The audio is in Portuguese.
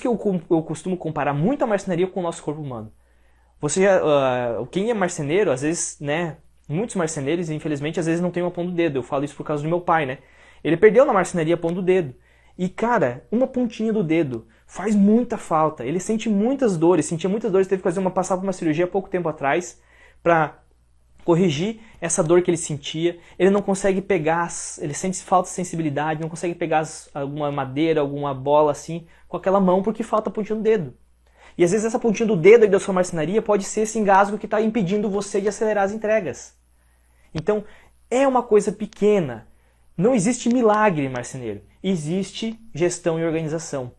que eu costumo comparar muito a marcenaria com o nosso corpo humano. Quem é marceneiro, às vezes, né, muitos marceneiros, infelizmente, às vezes não tem uma ponta do dedo. Eu falo isso por causa do meu pai, né? Ele perdeu na marcenaria a ponta do dedo. E, cara, uma pontinha do dedo faz muita falta. Ele sente muitas dores, sentia muitas dores, teve que passar por uma cirurgia há pouco tempo atrás para corrigir essa dor que ele sentia. Ele não consegue pegar, ele sente falta de sensibilidade, não consegue pegar alguma madeira, alguma bola assim, com aquela mão porque falta a pontinha do dedo. E às vezes essa pontinha do dedo aí da sua marcenaria pode ser esse engasgo que está impedindo você de acelerar as entregas. Então, é uma coisa pequena. Não existe milagre, marceneiro. Existe gestão e organização.